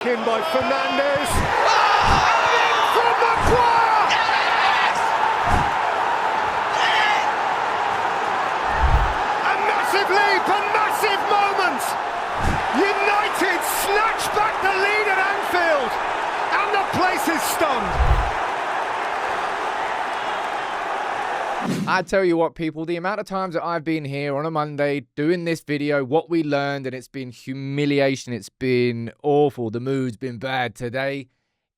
In by Fernandes. Oh! And in from Maguire! Yes! A massive leap, a massive moment! United snatch back the lead at Anfield, and the place is stunned. I tell you what, people, the amount of times that I've been here on a Monday doing this video, what we learned, and it's been humiliation, it's been awful, the mood's been bad today.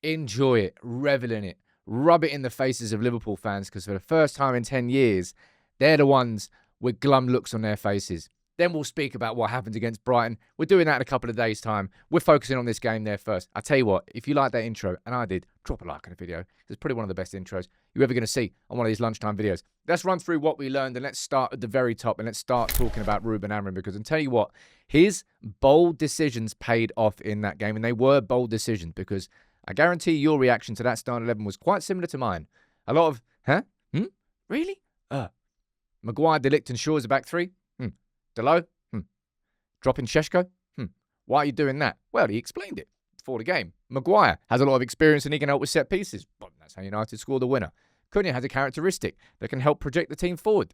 Enjoy it, revel in it, rub it in the faces of Liverpool fans, because for the first time in 10 years, they're the ones with glum looks on their faces. Then we'll speak about what happened against Brighton. We're doing that in a couple of days' time. We're focusing on this game there first. I tell you what, if you like that intro, and I did, drop a like on the video. It's probably one of the best intros you're ever going to see on one of these lunchtime videos. Let's run through what we learned, and let's start at the very top, and let's start talking about Ruben Amorim, because I'll tell you what, his bold decisions paid off in that game, and they were bold decisions, because I guarantee your reaction to that starting 11 was quite similar to mine. A lot of, huh? Really? Maguire, De Ligt and Shaw as a back three? Delo? Dropping Šeško? Why are you doing that? Well, he explained it before the game. Maguire has a lot of experience and he can help with set pieces. But that's how United score the winner. Cunha has a characteristic that can help project the team forward.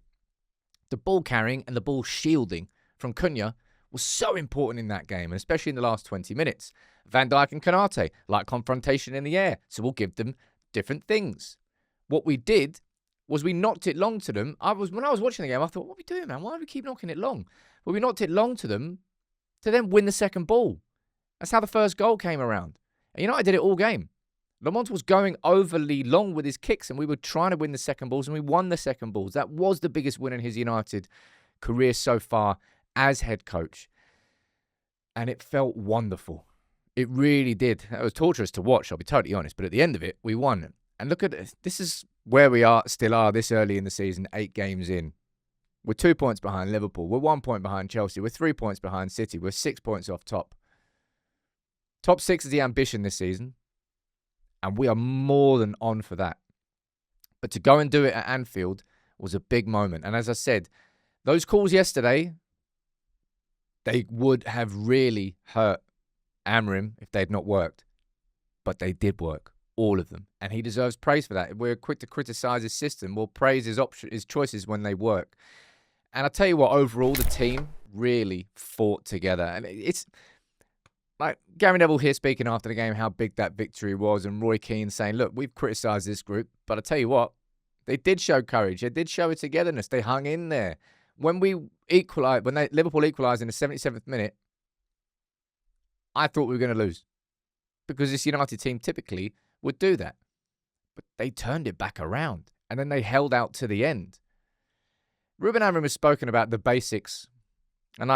The ball carrying and the ball shielding from Cunha was so important in that game, and especially in the last 20 minutes. Van Dijk and Konate like confrontation in the air, so we'll give them different things. What we did was we knocked it long to them. When I was watching the game, I thought, what are we doing, man? Why do we keep knocking it long? Well, we knocked it long to them to then win the second ball. That's how the first goal came around. And United did it all game. Lamont was going overly long with his kicks, and we were trying to win the second balls, and we won the second balls. That was the biggest win in his United career so far as head coach. And it felt wonderful. It really did. It was torturous to watch, I'll be totally honest. But at the end of it, we won. And look at this. This is where we still are this early in the season, 8 games in. We're 2 points behind Liverpool. We're 1 point behind Chelsea. We're 3 points behind City. We're 6 points off top. Top 6 is the ambition this season. And we are more than on for that. But to go and do it at Anfield was a big moment. And as I said, those calls yesterday, they would have really hurt Amorim if they'd not worked. But they did work. All of them. And he deserves praise for that. We're quick to criticise his system. We'll praise his choices when they work. And I tell you what, overall, the team really fought together. And it's like Gary Neville here speaking after the game, how big that victory was. And Roy Keane saying, look, we've criticised this group. But I tell you what, they did show courage. They did show a togetherness. They hung in there. When Liverpool equalised in the 77th minute, I thought we were going to lose. Because this United team typically would do that. But they turned it back around. And then they held out to the end. Ruben Amorim has spoken about the basics. And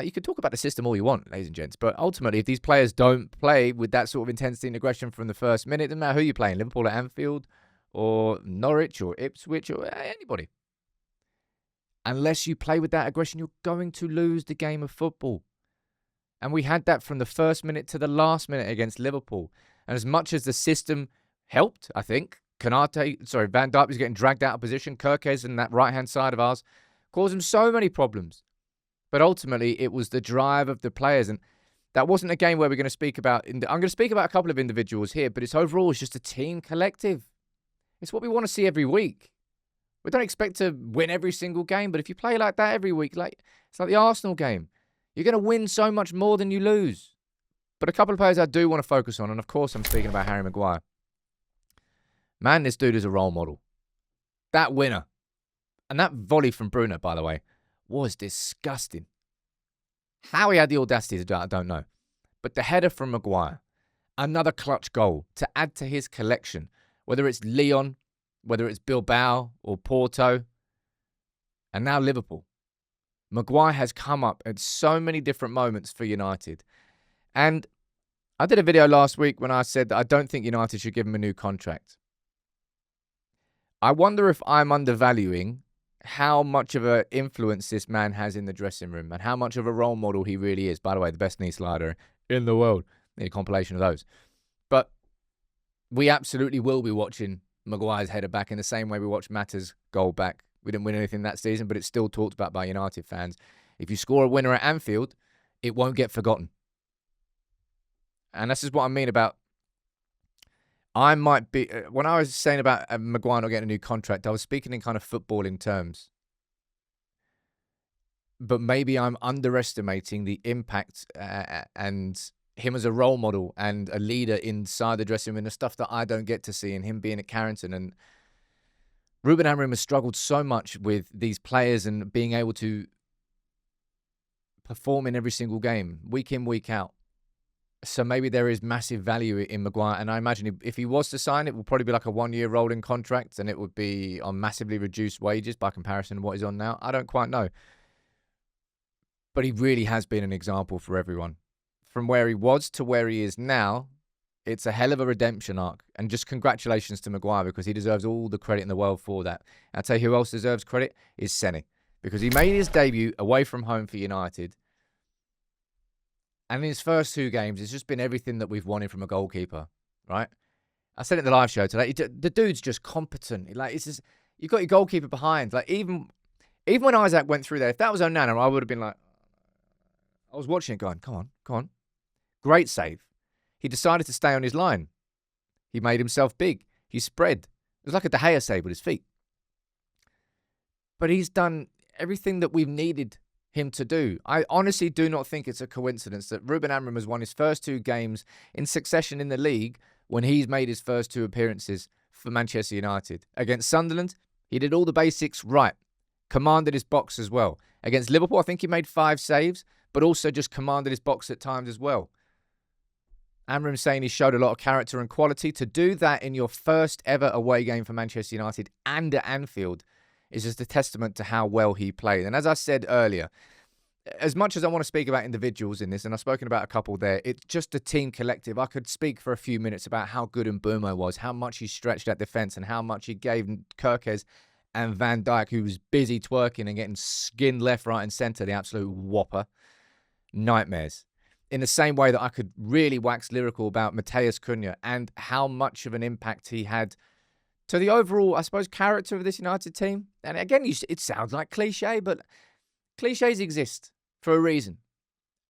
you can talk about the system all you want, ladies and gents. But ultimately, if these players don't play with that sort of intensity and aggression from the first minute, it doesn't matter who you're playing. Liverpool at Anfield, or Norwich, or Ipswich, or anybody. Unless you play with that aggression, you're going to lose the game of football. And we had that from the first minute to the last minute against Liverpool. And as much as the system helped, I think, Van Dijk was getting dragged out of position. Kirkes and that right-hand side of ours caused him so many problems. But ultimately, it was the drive of the players. And that wasn't a game where we're going to speak about... I'm going to speak about a couple of individuals here, but it's just a team collective. It's what we want to see every week. We don't expect to win every single game, but if you play like that every week, it's like the Arsenal game, you're going to win so much more than you lose. But a couple of players I do want to focus on, and of course I'm speaking about Harry Maguire. Man, this dude is a role model. That winner. And that volley from Bruno, by the way, was disgusting. How he had the audacity to do it, I don't know. But the header from Maguire, another clutch goal to add to his collection, whether it's Lyon, whether it's Bilbao or Porto, and now Liverpool. Maguire has come up at so many different moments for United. And I did a video last week when I said that I don't think United should give him a new contract. I wonder if I'm undervaluing how much of an influence this man has in the dressing room and how much of a role model he really is. By the way, the best knee slider in the world. Need a compilation of those. But we absolutely will be watching Maguire's header back in the same way we watched Mata's goal back. We didn't win anything that season, but it's still talked about by United fans. If you score a winner at Anfield, it won't get forgotten. And this is what I mean about, I might be, when I was saying about Maguire not getting a new contract, I was speaking in kind of footballing terms. But maybe I'm underestimating the impact and him as a role model and a leader inside the dressing room and the stuff that I don't get to see, and him being at Carrington. And Ruben Amorim has struggled so much with these players and being able to perform in every single game, week in, week out. So maybe there is massive value in Maguire. And I imagine if he was to sign, it will probably be like a 1-year rolling contract, and it would be on massively reduced wages by comparison to what he's on now. I don't quite know. But he really has been an example for everyone. From where he was to where he is now, it's a hell of a redemption arc. And just congratulations to Maguire, because he deserves all the credit in the world for that. I'll tell you who else deserves credit is Senny, because he made his debut away from home for United. And in his first 2 games, it's just been everything that we've wanted from a goalkeeper, right? I said it in the live show today. The dude's just competent. Like, it's just, you've got your goalkeeper behind. Like, even when Isaac went through there, if that was Onana, I would have been like, I was watching it going, come on. Great save. He decided to stay on his line. He made himself big. He spread. It was like a De Gea save with his feet. But he's done everything that we've needed him to do. I honestly do not think it's a coincidence that Ruben Amorim has won his first 2 games in succession in the league when he's made his first 2 appearances for Manchester United. Against Sunderland, he did all the basics right. Commanded his box as well. Against Liverpool, I think he made 5 saves, but also just commanded his box at times as well. Amorim saying he showed a lot of character and quality. To do that in your first ever away game for Manchester United and at Anfield is just a testament to how well he played. And as I said earlier, as much as I want to speak about individuals in this, and I've spoken about a couple there, it's just a team collective. I could speak for a few minutes about how good Mbeumo was, how much he stretched that defence, and how much he gave Kirkes and Van Dijk, who was busy twerking and getting skinned left, right and centre, the absolute whopper. Nightmares. In the same way that I could really wax lyrical about Matheus Cunha and how much of an impact he had to the overall, I suppose, character of this United team. And again, it sounds like cliche, but cliches exist for a reason.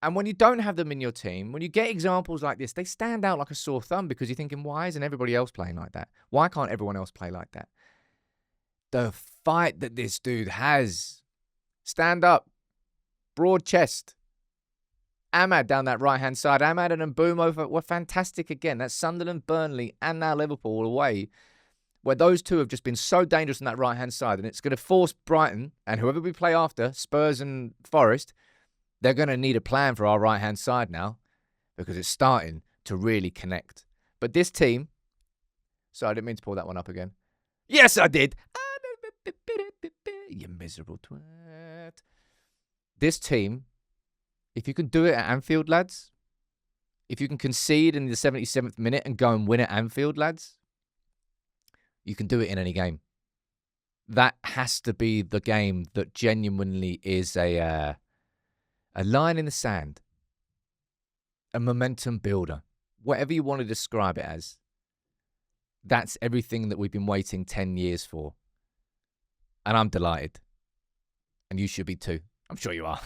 And when you don't have them in your team, when you get examples like this, they stand out like a sore thumb, because you're thinking, why isn't everybody else playing like that? Why can't everyone else play like that? The fight that this dude has. Stand up. Broad chest. Amad down that right-hand side. Amad and Mbeumo were fantastic again. That's Sunderland, Burnley, and now Liverpool away, where those two have just been so dangerous on that right-hand side. And it's going to force Brighton, and whoever we play after, Spurs and Forest, they're going to need a plan for our right-hand side now, because it's starting to really connect. But this team... Sorry, I didn't mean to pull that one up again. Yes, I did. You miserable twat. This team... If you can do it at Anfield, lads, if you can concede in the 77th minute and go and win at Anfield, lads, you can do it in any game. That has to be the game that genuinely is a line in the sand, a momentum builder, whatever you want to describe it as. That's everything that we've been waiting 10 years for. And I'm delighted. And you should be too. I'm sure you are.